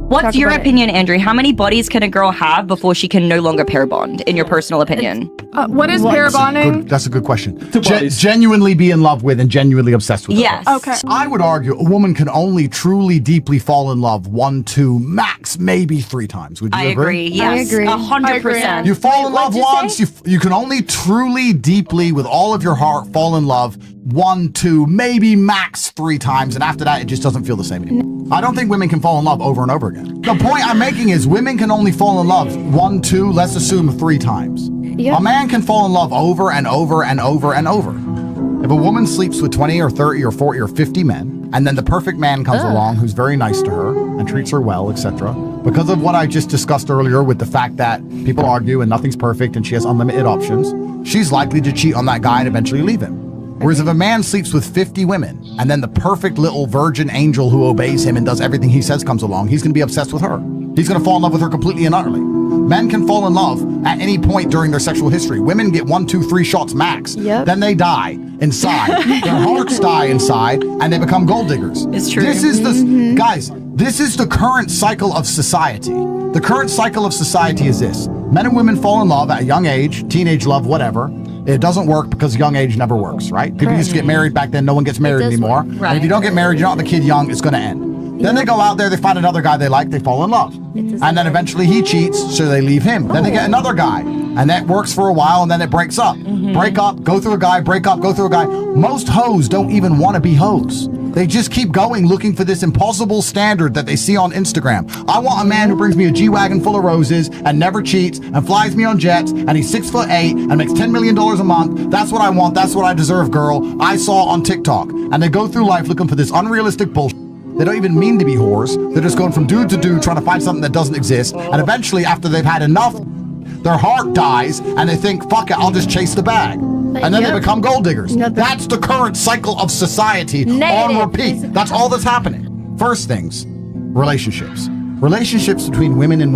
What's your opinion, Andrew? How many bodies can a girl have before she can no longer pair bond, in your personal opinion? What is pair bonding? That's a good question. Genuinely be in love with and genuinely obsessed with. Yes. Okay. I would argue a woman can only truly deeply fall in love 1, 2, max, maybe 3 times. Would you agree? Yes. I agree. 100%. You fall in love once, you can only truly, deeply, with all of your heart, fall in love 1, 2, maybe max 3 times, and after that, it just doesn't feel the same anymore. I don't think women can fall in love over and over again. The point I'm making is women can only fall in love 1, 2, let's assume 3 times. Yep. A man can fall in love over and over and over and over. If a woman sleeps with 20 or 30 or 40 or 50 men, and then the perfect man comes along who's very nice to her and treats her well, etc., because of what I just discussed earlier with the fact that people argue and nothing's perfect and she has unlimited options, she's likely to cheat on that guy and eventually leave him. Whereas if a man sleeps with 50 women and then the perfect little virgin angel who obeys him and does everything he says comes along, he's going to be obsessed with her. He's going to fall in love with her completely and utterly. Men can fall in love at any point during their sexual history. Women get 1, 2, 3 shots max. Yep. Then they die inside. Their hearts die inside and they become gold diggers. It's true. This is the, guys, this is the current cycle of society. The current cycle of society is this. Men and women fall in love at a young age, teenage love, whatever. It doesn't work because young age never works, right? People used to get married back then. No one gets married anymore. Right. And if you don't get married, you don't have a kid young, it's going to end. Then they go out there, they find another guy they like, they fall in love. And then eventually he cheats, so they leave him. Then they get another guy. And that works for a while, and then it breaks up. Break up, go through a guy, break up, go through a guy. Most hoes don't even want to be hoes. They just keep going looking for this impossible standard that they see on Instagram. I want a man who brings me a G-Wagon full of roses and never cheats and flies me on jets and he's 6'8" and makes $10 million a month. That's what I want. That's what I deserve, girl. I saw on TikTok. And they go through life looking for this unrealistic bullshit. They don't even mean to be whores. They're just going from dude to dude trying to find something that doesn't exist. And eventually, after they've had enough, their heart dies and they think, fuck it, I'll just chase the bag. And then they become gold diggers. That's the current cycle of society on repeat. That's all that's happening. First things, relationships. Relationships between women and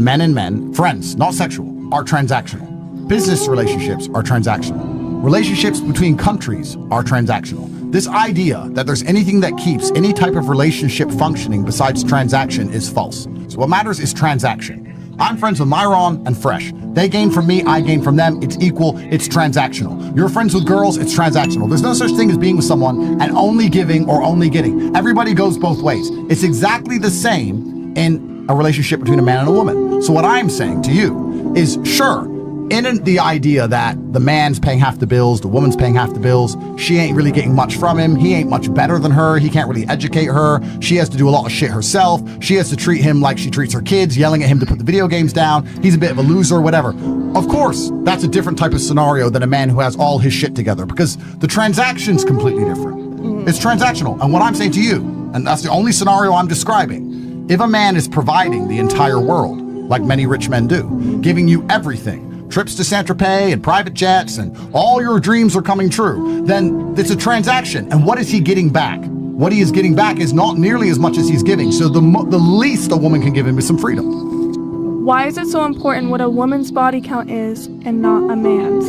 men, friends, not sexual, are transactional. Business relationships are transactional. Relationships between countries are transactional. This idea that there's anything that keeps any type of relationship functioning besides transaction is false. So what matters is transaction. I'm friends with Myron and Fresh. They gain from me, I gain from them. It's equal, it's transactional. You're friends with girls, it's transactional. There's no such thing as being with someone and only giving or only getting. Everybody goes both ways. It's exactly the same in a relationship between a man and a woman. So what I'm saying to you is, sure, in the idea that the man's paying half the bills, the woman's paying half the bills, she ain't really getting much from him, he ain't much better than her, he can't really educate her, she has to do a lot of shit herself, she has to treat him like she treats her kids, yelling at him to put the video games down, he's a bit of a loser, whatever. Of course, that's a different type of scenario than a man who has all his shit together, because the transaction's completely different. It's transactional, and what I'm saying to you, and that's the only scenario I'm describing, if a man is providing the entire world, like many rich men do, giving you everything, trips to Saint-Tropez and private jets and all your dreams are coming true, then it's a transaction. And what is he getting back? What he is getting back is not nearly as much as he's giving. So the least a woman can give him is some freedom. Why is it so important what a woman's body count is and not a man's?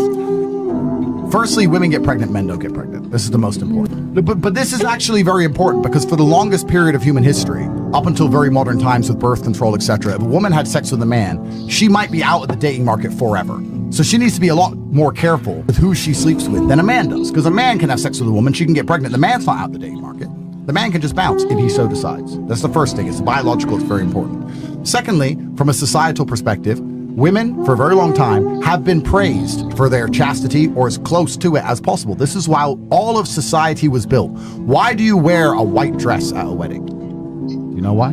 Firstly, women get pregnant, men don't get pregnant. This is the most important. But this is actually very important because for the longest period of human history, up until very modern times with birth control, etc., if a woman had sex with a man, she might be out of the dating market forever. So she needs to be a lot more careful with who she sleeps with than a man does. Because a man can have sex with a woman, she can get pregnant. The man's not out of the dating market. The man can just bounce if he so decides. That's the first thing. It's biological, it's very important. Secondly, from a societal perspective, women, for a very long time, have been praised for their chastity or as close to it as possible. This is why all of society was built. Why do you wear a white dress at a wedding? You know why?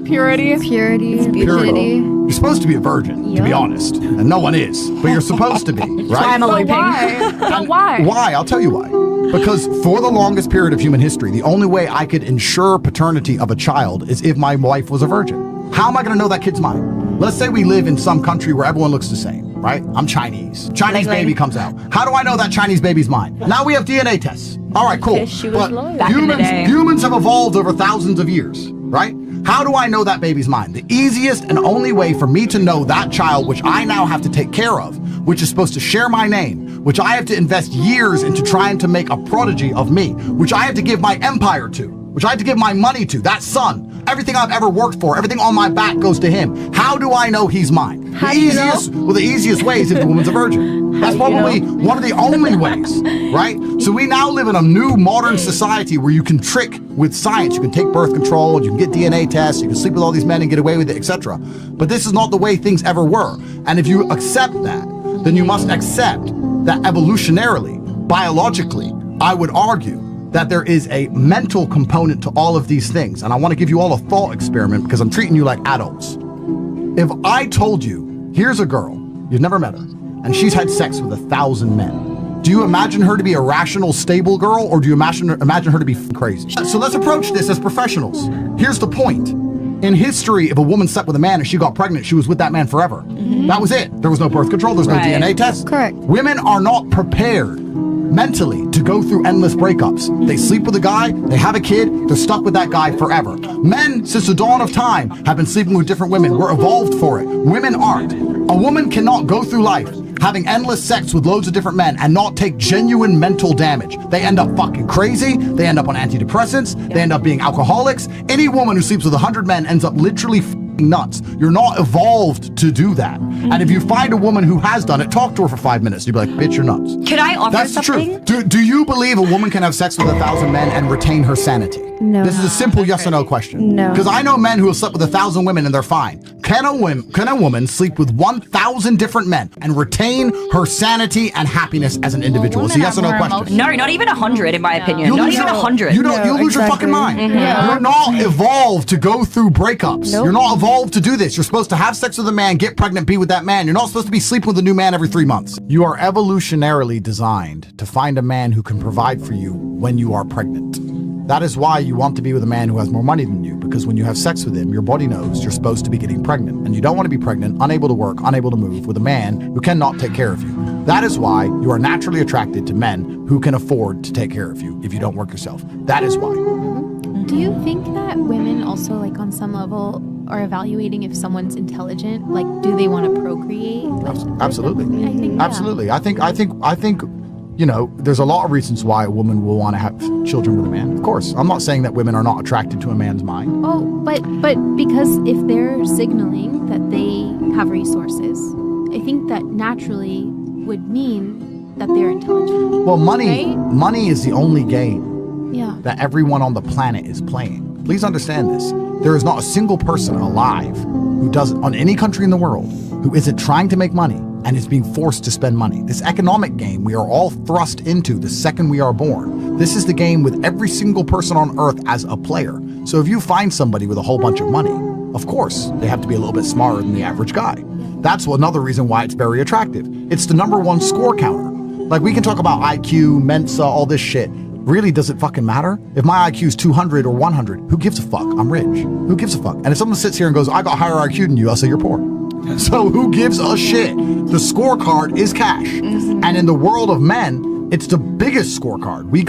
Purity. Beauty. You're supposed to be a virgin, to be honest. And no one is. But you're supposed to be, right? But why? But why? Why? I'll tell you why. Because for the longest period of human history, the only way I could ensure paternity of a child is if my wife was a virgin. How am I going to know that kid's mine? Let's say we live in some country where everyone looks the same, right? I'm Chinese. Chinese baby comes out. How do I know that Chinese baby's mine? Now we have DNA tests. All right, cool. But humans have evolved over thousands of years, right? How do I know that baby's mine? The easiest and only way for me to know that child, which I now have to take care of, which is supposed to share my name, which I have to invest years into trying to make a prodigy of me, which I have to give my empire to, which I have to give my money to, that son. Everything I've ever worked for, everything on my back goes to him. How do I know he's mine? How do you know? Well, the easiest way is if the woman's a virgin. That's probably one of the only ways, right? So we now live in a new modern society where you can trick with science. You can take birth control, you can get DNA tests, you can sleep with all these men and get away with it, etc. But this is not the way things ever were. And if you accept that, then you must accept that evolutionarily, biologically, I would argue that there is a mental component to all of these things. And I want to give you all a thought experiment because I'm treating you like adults. If I told you, here's a girl, you've never met her, and she's had sex with 1,000 men, do you imagine her to be a rational, stable girl, or do you imagine her to be crazy? So let's approach this as professionals. Here's the point. In history, if a woman slept with a man and she got pregnant, she was with that man forever. That was it. There was no birth control, there's no DNA test. Correct. Women are not prepared mentally to go through endless breakups. They sleep with a guy, they have a kid, they're stuck with that guy forever. Men, since the dawn of time, have been sleeping with different women. We're evolved for it. Women aren't. A woman cannot go through life having endless sex with loads of different men and not take genuine mental damage. They end up fucking crazy, they end up on antidepressants, they end up being alcoholics. Any woman who sleeps with 100 men ends up literally nuts. You're not evolved to do that. And if you find a woman who has done it, talk to her for 5 minutes. You'd be like, bitch, you're nuts. Can I offer That's something? the truth. Do you believe a woman can have sex with 1,000 men and retain her sanity? No. This is a simple yes or no question. No. Because I know men who have slept with 1,000 women and they're fine. Can a woman sleep with 1,000 different men and retain her sanity and happiness as an individual? It's a yes or no question. No, not even 100 in my opinion. You'll Not lose even your- 100. You'll lose your fucking mind. You're not evolved to go through breakups. You're not evolved to do this. You're supposed to have sex with a man, get pregnant, be with that man. You're not supposed to be sleeping with a new man every 3 months. You are evolutionarily designed to find a man who can provide for you when you are pregnant. That is why you want to be with a man who has more money than you, because when you have sex with him, your body knows you're supposed to be getting pregnant, and you don't want to be pregnant, unable to work, unable to move, with a man who cannot take care of you. That is why you are naturally attracted to men who can afford to take care of you if you don't work yourself. That is why. Do you think that women also, like, on some level are evaluating if someone's intelligent? Like, do they want to procreate? Absolutely. I think, yeah. Absolutely. I think, you know, there's a lot of reasons why a woman will want to have children with a man. Of course. I'm not saying that women are not attracted to a man's mind. Oh, but because if they're signaling that they have resources, I think that naturally would mean that they're intelligent. Well, money Right? is the only game Yeah. that everyone on the planet is playing. Please understand this. There is not a single person alive who doesn't, on any country in the world, who isn't trying to make money and is being forced to spend money. This economic game we are all thrust into the second we are born. This is the game with every single person on earth as a player. So if you find somebody with a whole bunch of money, of course, they have to be a little bit smarter than the average guy. That's another reason why it's very attractive. It's the #1 score counter. Like, we can talk about IQ, Mensa, all this shit. Really, does it fucking matter? If my IQ is 200 or 100, who gives a fuck? I'm rich. Who gives a fuck? And if someone sits here and goes, I got higher IQ than you, I'll say you're poor. So who gives a shit? The scorecard is cash. And in the world of men, it's the biggest scorecard. We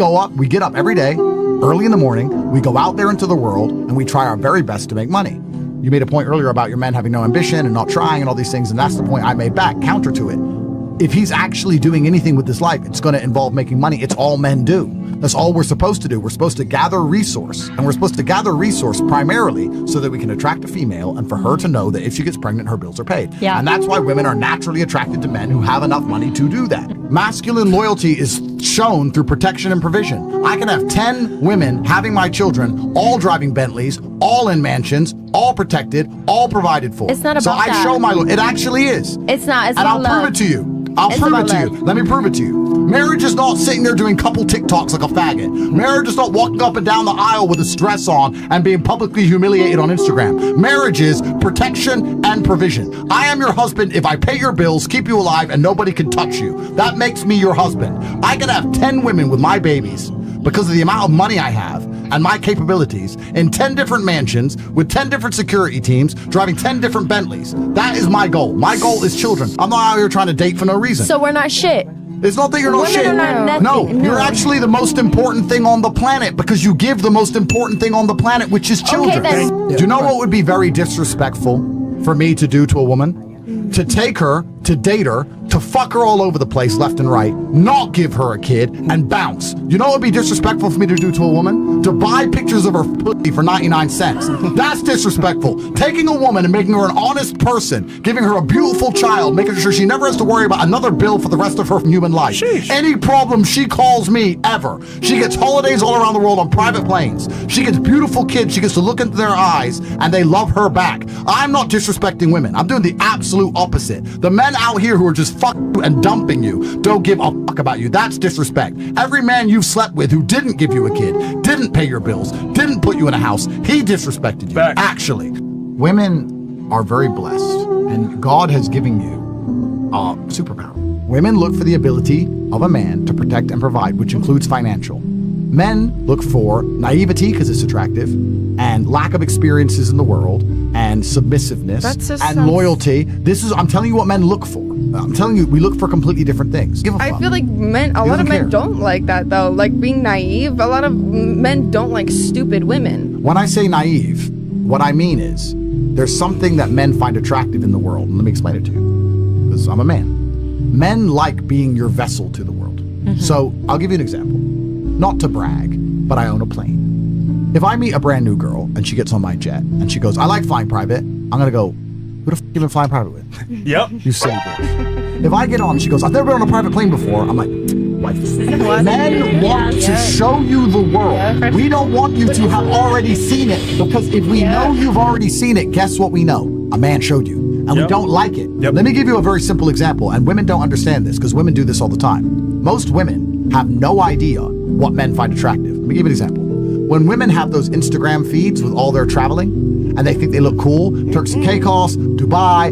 get up every day, early in the morning, we go out there into the world, and we try our very best to make money. You made a point earlier about your men having no ambition and not trying and all these things, and that's the point I made back, counter to it. If he's actually doing anything with his life, it's going to involve making money. It's all men do. That's all we're supposed to do. We're supposed to gather resource, and we're supposed to gather resource primarily so that we can attract a female and for her to know that if she gets pregnant, her bills are paid. Yeah. And that's why women are naturally attracted to men who have enough money to do that. Masculine loyalty is shown through protection and provision. I can have 10 women having my children, all driving Bentleys, all in mansions, all protected, all provided for. It's not so about I that. show my it actually is. It's not. It's And about I'll love. prove it to you. I'll It's prove it about to you. love. Let me prove it to you. Marriage is not sitting there doing couple TikToks like a faggot. Marriage is not walking up and down the aisle with a dress on and being publicly humiliated on Instagram. Marriage is protection and provision. I am your husband if I pay your bills, keep you alive, and nobody can touch you. That makes me your husband. I can have 10 women with my babies because of the amount of money I have and my capabilities in 10 different mansions with 10 different security teams driving 10 different Bentleys. That is my goal. My goal is children. I'm not out here trying to date for no reason. So we're not shit. It's not that you're not Women shit. are not nothing. No, No. you're actually the most important thing on the planet because you give the most important thing on the planet, which is children. then- Do you know what would be very disrespectful for me to do to a woman? To take her, to date her, to fuck her all over the place left and right, not give her a kid, and bounce. You know what would be disrespectful for me to do to a woman? To buy pictures of her pussy for 99 cents. That's disrespectful. Taking a woman and making her an honest person, giving her a beautiful child, making sure she never has to worry about another bill for the rest of her human life. Sheesh. Any problem, she calls me, ever. She gets holidays all around the world on private planes. She gets beautiful kids. She gets to look into their eyes, and they love her back. I'm not disrespecting women. I'm doing the absolute opposite. The men out here who are just fucking you and dumping you don't give a fuck about you. That's disrespect. Every man you've slept with who didn't give you a kid, didn't pay your bills, didn't put you in a house, he disrespected you. Back. Actually, women are very blessed, and God has given you a superpower. Women look for the ability of a man to protect and provide, which includes financial. Men look for naivety because it's attractive, and lack of experiences in the world, and submissiveness, and loyalty. I'm telling you what men look for. I'm telling you, we look for completely different things. Give a fuck. I feel like a lot of men don't like that though. Like being naive, a lot of men don't like stupid women. When I say naive, what I mean is there's something that men find attractive in the world. And let me explain it to you, because I'm a man. Men like being your vessel to the world. So I'll give you an example. Not to brag, but I own a plane. If I meet a brand new girl and she gets on my jet and she goes, I like flying private, I'm going to go, who the f*** you been flying private with? Yep. You silly bitch. If I get on, she goes, I've never been on a private plane before. I'm like, wife. Men want to show you the world. We don't want you to have already seen it, because if we know you've already seen it, guess what we know? A man showed you. And we don't like it. Let me give you a very simple example, and women don't understand this because women do this all the time. Most women have no idea what men find attractive. Let me give you an example. When women have those Instagram feeds with all their traveling, and they think they look cool, Turks and Caicos, Dubai,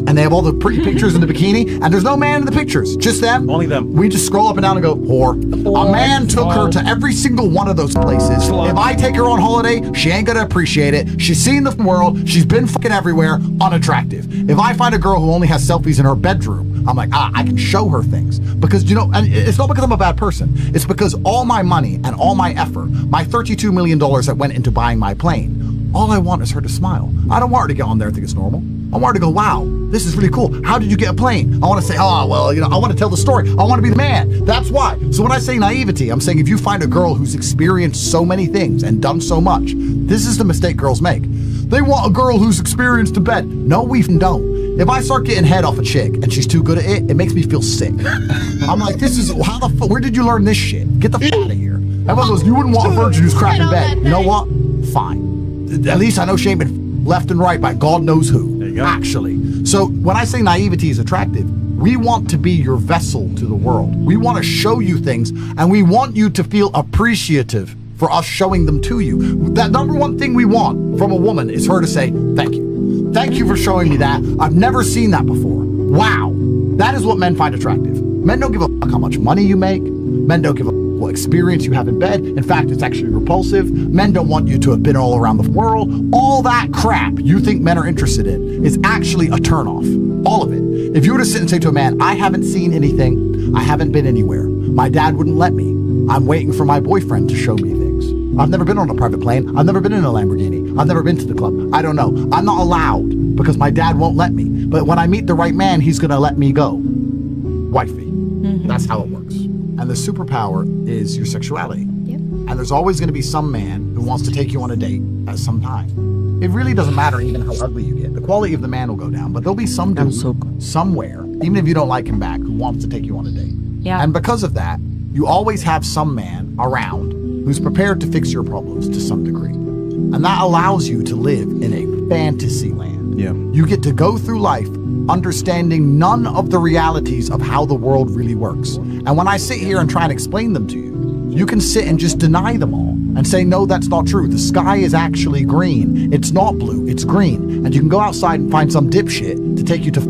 and they have all the pretty pictures in the bikini, and there's no man in the pictures, just them. Only them. We just scroll up and down and go, whore. A man took her to every single one of those places. If I take her on holiday, she ain't gonna appreciate it. She's seen the world. She's been fucking everywhere. Unattractive. If I find a girl who only has selfies in her bedroom, I'm like, I can show her things. Because, you know, and it's not because I'm a bad person. It's because all my money and all my effort, my $32 million that went into buying my plane, all I want is her to smile. I don't want her to get on there and think it's normal. I want her to go, wow, this is really cool. How did you get a plane? I want to say, oh, well, you know, I want to tell the story. I want to be the man. That's why. So when I say naivety, I'm saying if you find a girl who's experienced so many things and done so much, this is the mistake girls make. They want a girl who's experienced to bed. No, we don't. If I start getting head off a chick and she's too good at it, it makes me feel sick. I'm like, how the fuck, where did you learn this shit? Get the fuck out of here. Everyone goes, you wouldn't want a virgin who's crap in bed. You know what? Fine. At least I know she ain't been left and right by God knows who. There you go. Actually. So when I say naivety is attractive, we want to be your vessel to the world. We want to show you things, and we want you to feel appreciative for us showing them to you. That number one thing we want from a woman is her to say, thank you. Thank you for showing me that. I've never seen that before. Wow. That is what men find attractive. Men don't give a fuck how much money you make. Men don't give a fuck what experience you have in bed. In fact, it's actually repulsive. Men don't want you to have been all around the world. All that crap you think men are interested in is actually a turnoff. All of it. If you were to sit and say to a man, I haven't seen anything. I haven't been anywhere. My dad wouldn't let me. I'm waiting for my boyfriend to show me things. I've never been on a private plane. I've never been in a Lamborghini. I've never been to the club. I don't know. I'm not allowed because my dad won't let me. But when I meet the right man, he's going to let me go. Wifey. That's how it works. And the superpower is your sexuality. Yep. And there's always going to be some man who wants to take you on a date at some time. It really doesn't matter even how ugly you get. The quality of the man will go down. But there'll be some dude somewhere, even if you don't like him back, who wants to take you on a date. Yeah. And because of that, you always have some man around who's prepared to fix your problems to some degree. And that allows you to live in a fantasy land. Yeah. You get to go through life understanding none of the realities of how the world really works. And when I sit here and try and explain them to you, you can sit and just deny them all and say, no, that's not true. The sky is actually green. It's not blue, it's green. And you can go outside and find some dipshit to take you to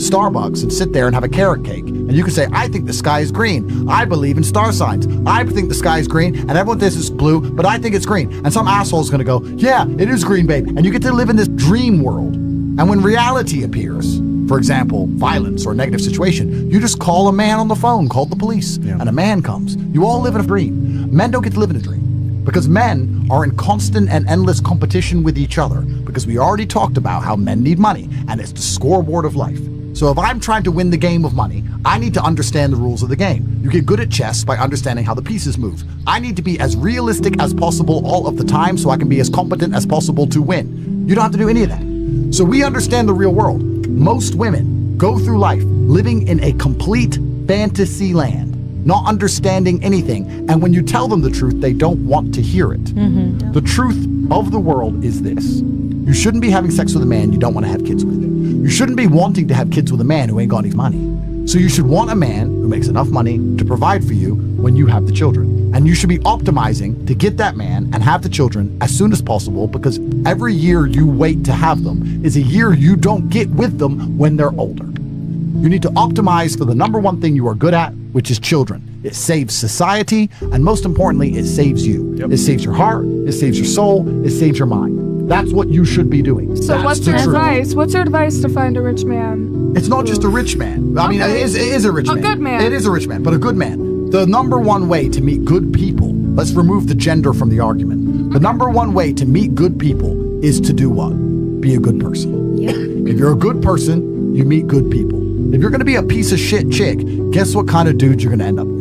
Starbucks and sit there and have a carrot cake. And you can say, I think the sky is green. I believe in star signs. I think the sky is green, and everyone thinks it's blue, but I think it's green. And some asshole is going to go, yeah, it is green, babe. And you get to live in this dream world. And when reality appears, for example, violence or a negative situation, you just call a man on the phone, call the police, and a man comes. You all live in a dream. Men don't get to live in a dream because men are in constant and endless competition with each other because we already talked about how men need money, and it's the scoreboard of life. So if I'm trying to win the game of money, I need to understand the rules of the game. You get good at chess by understanding how the pieces move. I need to be as realistic as possible all of the time so I can be as competent as possible to win. You don't have to do any of that. So we understand the real world. Most women go through life living in a complete fantasy land, not understanding anything. And when you tell them the truth, they don't want to hear it. The truth of the world is this. You shouldn't be having sex with a man you don't want to have kids with. You shouldn't be wanting to have kids with a man who ain't got any money. So you should want a man who makes enough money to provide for you when you have the children. And you should be optimizing to get that man and have the children as soon as possible, because every year you wait to have them is a year you don't get with them when they're older. You need to optimize for the number one thing you are good at, which is children. It saves society, and most importantly, it saves you. It saves your heart, it saves your soul, it saves your mind. That's what you should be doing. So That's what's the your truth. advice? What's your advice to find a rich man? It's not just a rich man. I mean, Okay. it is a rich man. A good man. It is a rich man, but a good man. The number one way to meet good people, let's remove the gender from the argument. The number one way to meet good people is to do what? Be a good person. If you're a good person, you meet good people. If you're going to be a piece of shit chick, guess what kind of dude you're going to end up with?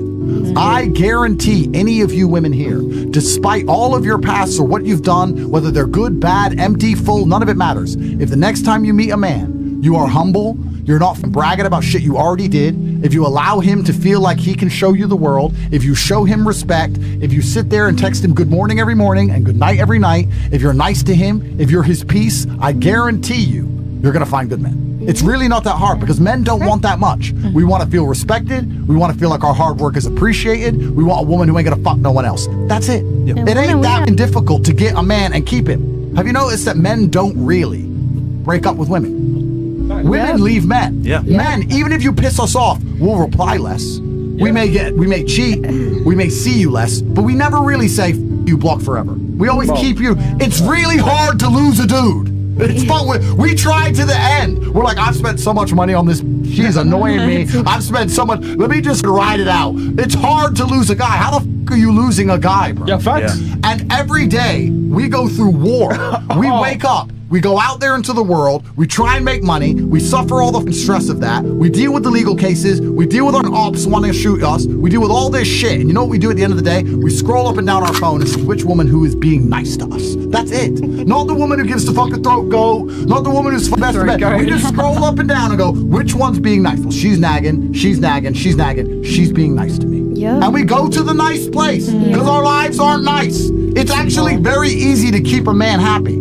I guarantee any of you women here, despite all of your pasts or what you've done, whether they're good, bad, empty, full, none of it matters. If the next time you meet a man, you are humble, you're not bragging about shit you already did, if you allow him to feel like he can show you the world, if you show him respect, if you sit there and text him good morning every morning and good night every night, if you're nice to him, if you're his peace, I guarantee you're going to find good men. It's really not that hard, because men don't want that much. We want to feel respected. We want to feel like our hard work is appreciated. We want a woman who ain't gonna fuck no one else. That's it. It ain't that difficult to get a man and keep him. Have you noticed that men don't really break up with women? Women leave men. Men, even if you piss us off, we'll reply less. We may cheat, we may see you less, but we never really say you block forever. We always keep you. It's really hard to lose a dude. It's fun. We tried to the end. We're like, I've spent so much money on this. She's annoying me. I've spent so much. Let me just ride it out. It's hard to lose a guy. How the f are you losing a guy, bro? Yeah, facts. And every day we go through war. We wake up. We go out there into the world, we try and make money, we suffer all the stress of that, we deal with the legal cases, we deal with our ops wanting to shoot us, we deal with all this shit, and you know what we do at the end of the day? We scroll up and down our phone and see which woman who is being nice to us. That's it. Not the woman who gives the fucking throat go, not the woman who's best bed. We just scroll up and down and go, which one's being nice? Well, she's nagging, she's nagging, she's nagging, she's being nice to me. And we go to the nice place, because our lives aren't nice. It's actually very easy to keep a man happy.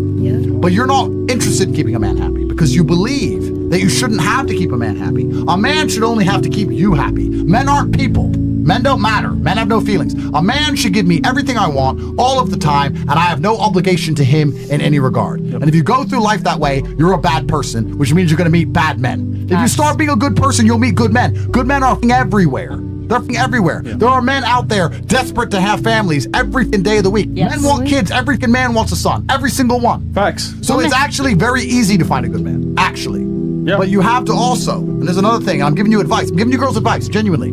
But you're not interested in keeping a man happy because you believe that you shouldn't have to keep a man happy. A man should only have to keep you happy. Men aren't people. Men don't matter. Men have no feelings. A man should give me everything I want all of the time, and I have no obligation to him in any regard. And if you go through life that way, you're a bad person, which means you're going to meet bad men. If you start being a good person, you'll meet good men. Good men are everywhere. They're everywhere. There are men out there desperate to have families every day of the week. Men want kids. Every man wants a son. Every single one. Facts. So it's actually very easy to find a good man. Actually. But you have to also, and there's another thing, I'm giving you advice. I'm giving you girls advice, genuinely.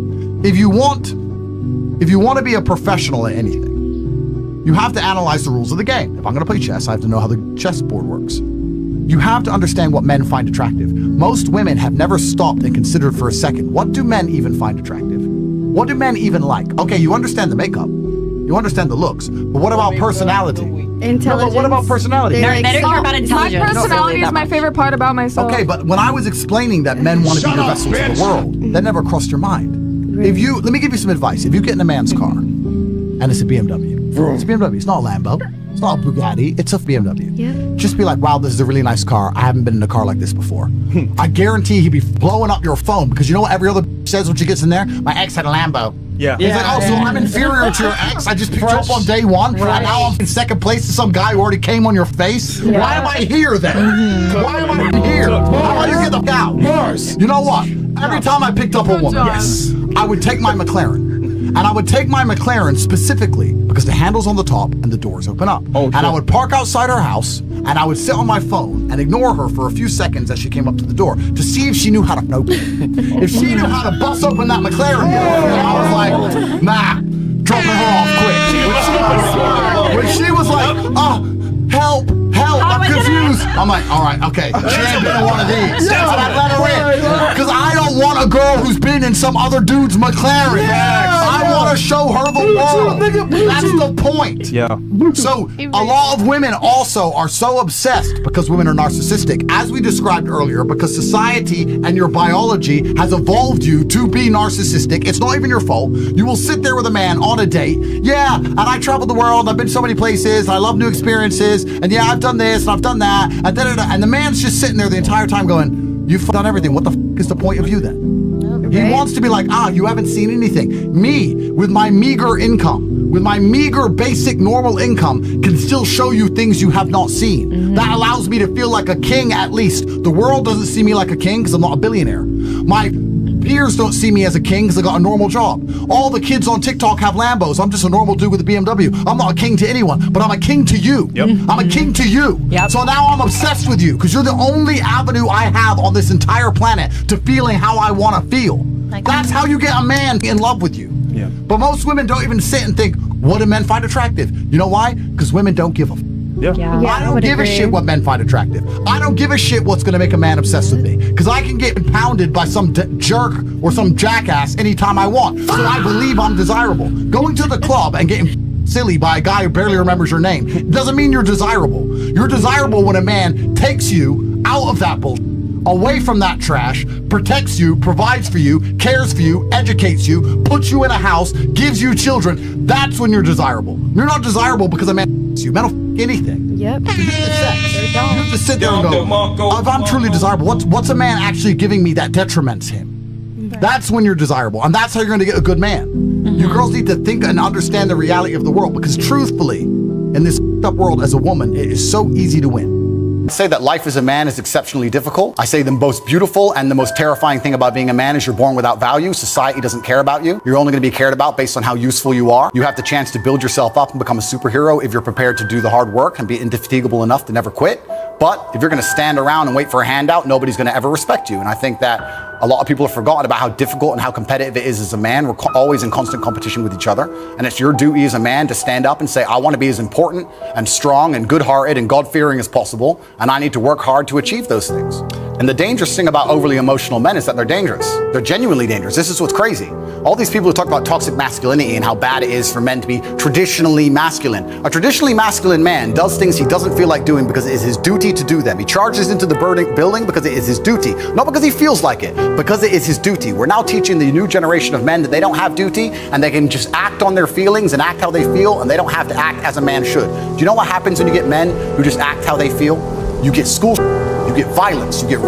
If you want to be a professional at anything, you have to analyze the rules of the game. If I'm going to play chess, I have to know how the chessboard works. You have to understand what men find attractive. Most women have never stopped and considered for a second, what do men even find attractive? What do men even like? Okay, you understand the makeup. You understand the looks. But what about personality? Intelligence. No, but what about personality? Men don't care about intelligence. My personality is my favorite part about myself. Okay, but when I was explaining that men want to be the vessels of the world, that never crossed your mind. Let me give you some advice. If you get in a man's car and it's a BMW, it's a BMW. It's not a Lambo. It's not a Bugatti. It's a BMW. Just be like, wow, this is a really nice car. I haven't been in a car like this before. I guarantee he'd be blowing up your phone, because you know what every other says when she gets in there? My ex had a Lambo. He's like, oh, so I'm inferior to your ex? I just picked you up on day one, and now I'm in second place to some guy who already came on your face? Why am I here then? Why am I here? How about you get the out? You know what? Every time I picked up a woman, I would take my McLaren. And I would take my McLaren specifically because the handle's on the top and the doors open up. And I would park outside her house, and I would sit on my phone and ignore her for a few seconds as she came up to the door to see if she knew how to open it. If she knew how to bust open that McLaren door, I was like, nah, dropping her off quick. When she was like, oh, help, I'm confused. I'm like, all right, okay, champion one of these. And I let her in. Because I don't want a girl who's been in some other dude's McLaren. I want to show her the world. That's the point. Yeah. So a lot of women also are so obsessed because women are narcissistic, as we described earlier, because society and your biology has evolved you to be narcissistic. It's not even your fault. You will sit there with a man on a date. Yeah, and I traveled the world. I've been so many places. I love new experiences. And yeah, I've done this and I've done that. And da-da-da. And the man's just sitting there the entire time going, you've done everything. What the is the point of you then? He wants to be like, you haven't seen anything. Me, with my meager income, with my meager, basic, normal income, can still show you things you have not seen. That allows me to feel like a king at least. The world doesn't see me like a king because I'm not a billionaire. My peers don't see me as a king because I got a normal job. All the kids on TikTok have Lambos. I'm just a normal dude with a BMW. I'm not a king to anyone, but I'm a king to you. I'm a king to you. So now I'm obsessed with you because you're the only avenue I have on this entire planet to feeling how I want to feel. That's how you get a man in love with you. But most women don't even sit and think, what do men find attractive? You know why? Because women don't give a I don't give a shit what men find attractive. I don't give a shit what's going to make a man obsessed with me. Because I can get pounded by some jerk or some jackass anytime I want. So I believe I'm desirable. Going to the club and getting silly by a guy who barely remembers your name doesn't mean you're desirable. You're desirable when a man takes you out of that bullshit, away from that trash, protects you, provides for you, cares for you, educates you, puts you in a house, gives you children. That's when you're desirable. You're not desirable because a man you. Men don't anything. You have to sit there and go, if I'm truly desirable, what's a man actually giving me that detriments him? That's when you're desirable. And that's how you're going to get a good man. You girls need to think and understand the reality of the world, because truthfully, in this up world as a woman, it is so easy to win. I say that life as a man is exceptionally difficult. I say the most beautiful and the most terrifying thing about being a man is you're born without value. Society doesn't care about you. You're only going to be cared about based on how useful you are. You have the chance to build yourself up and become a superhero if you're prepared to do the hard work and be indefatigable enough to never quit. But if you're going to stand around and wait for a handout, nobody's going to ever respect you. And I think that a lot of people have forgotten about how difficult and how competitive it is as a man. We're always in constant competition with each other. And it's your duty as a man to stand up and say, I want to be as important and strong and good-hearted and God-fearing as possible. And I need to work hard to achieve those things. And the dangerous thing about overly emotional men is that they're dangerous. They're genuinely dangerous. This is what's crazy. All these people who talk about toxic masculinity and how bad it is for men to be traditionally masculine. A traditionally masculine man does things he doesn't feel like doing because it is his duty to do them. He charges into the building because it is his duty. Not because he feels like it, because it is his duty. We're now teaching the new generation of men that they don't have duty and they can just act on their feelings and act how they feel, and they don't have to act as a man should. Do you know what happens when you get men who just act how they feel? You get school, you get violence, you get...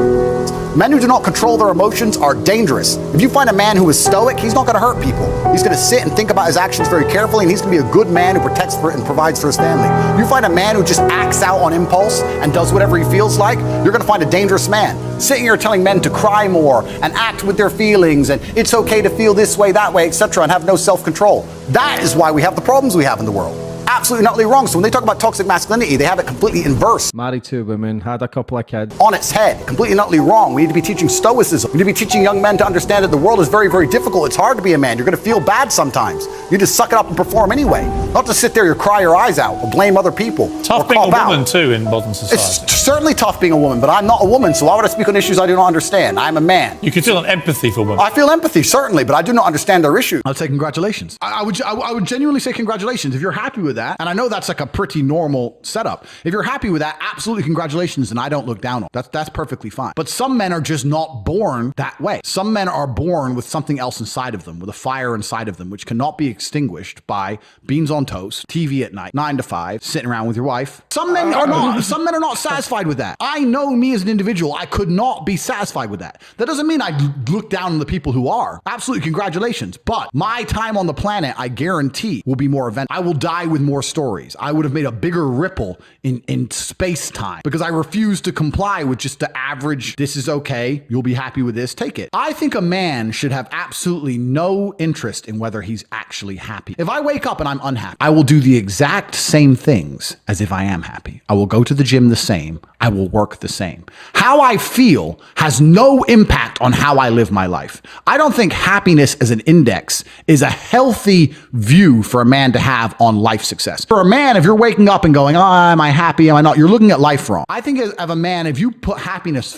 Men who do not control their emotions are dangerous. If you find a man who is stoic, he's not going to hurt people. He's going to sit and think about his actions very carefully, and he's going to be a good man who protects and provides for his family. You find a man who just acts out on impulse and does whatever he feels like, you're going to find a dangerous man. Sitting here telling men to cry more and act with their feelings and it's okay to feel this way, that way, etc., and have no self-control. That is why we have the problems we have in the world. Absolutely not wrong. So when they talk about toxic masculinity, they have it completely inverse. Married 2 women, had a couple of kids. On its head. Completely and utterly wrong. We need to be teaching stoicism. We need to be teaching young men to understand that the world is very, very difficult. It's hard to be a man. You're going to feel bad sometimes. You just suck it up and perform anyway. Not to sit there and cry your eyes out or blame other people. Tough being a woman too in modern society. It's certainly tough being a woman, but I'm not a woman, so why would I speak on issues I do not understand? I'm a man. You can feel an empathy for women. I feel empathy, certainly, but I do not understand their issues. I'd say congratulations. I would genuinely say congratulations. If you're happy with that, and I know that's like a pretty normal setup. If you're happy with that, absolutely congratulations, and I don't look down on it. That's perfectly fine. But some men are just not born that way. Some men are born with something else inside of them, with a fire inside of them, which cannot be extinguished by beans on toast, TV at night, 9 to 5, sitting around with your wife. Some men are not. Some men are not satisfied with that. I know me as an individual, I could not be satisfied with that. That doesn't mean I look down on the people who are. Absolutely congratulations. But my time on the planet, I guarantee, will be more eventful. I will die with more stories. I would have made a bigger ripple in space-time because I refuse to comply with just the average, this is okay, you'll be happy with this, take it. I think a man should have absolutely no interest in whether he's actually happy. If I wake up and I'm unhappy, I will do the exact same things as if I am happy. I will go to the gym the same. I will work the same. How I feel has no impact on how I live my life. I don't think happiness as an index is a healthy view for a man to have on life success. success. For a man, if you're waking up and going, oh, am I happy? Am I not? You're looking at life wrong. I think of a man, if you put happiness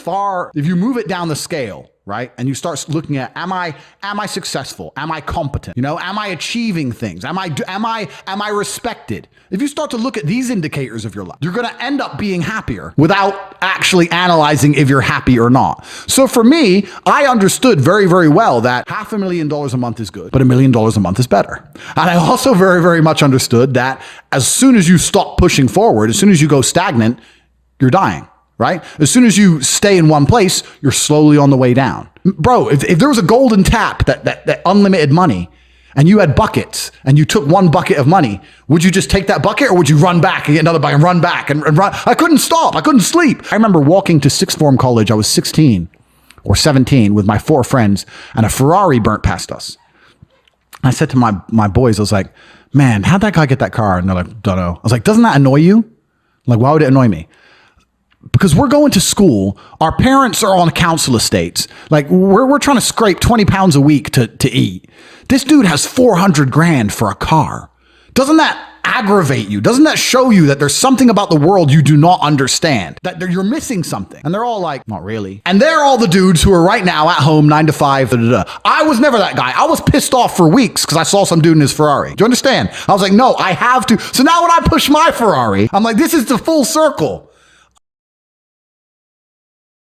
if you move it down the scale, right? And you start looking at, am I successful? Am I competent? Am I achieving things? Am I respected? If you start to look at these indicators of your life, you're going to end up being happier without actually analyzing if you're happy or not. So for me, I understood very, very well that $500,000 a month is good, but $1 million a month is better. And I also very, very much understood that as soon as you stop pushing forward, as soon as you go stagnant, you're dying. Right? As soon as you stay in one place, you're slowly on the way down. Bro, if there was a golden tap that unlimited money and you had buckets and you took one bucket of money, would you just take that bucket or would you run back and get another bucket and run back and run? I couldn't stop. I couldn't sleep. I remember walking to sixth form college. I was 16 or 17 with my 4 friends and a Ferrari burnt past us. I said to my boys, I was like, man, how'd that guy get that car? And they're like, don't know. I was like, doesn't that annoy you? I'm like, why would it annoy me? Because we're going to school, our parents are on council estates. Like we're trying to scrape 20 pounds a week to eat. This dude has 400 grand for a car. Doesn't that aggravate you? Doesn't that show you that there's something about the world you do not understand? That you're missing something? And they're all like, not really. And they're all the dudes who are right now at home, 9 to 5. I was never that guy. I was pissed off for weeks because I saw some dude in his Ferrari. Do you understand? I was like, no, I have to. So now when I push my Ferrari, I'm like, this is the full circle.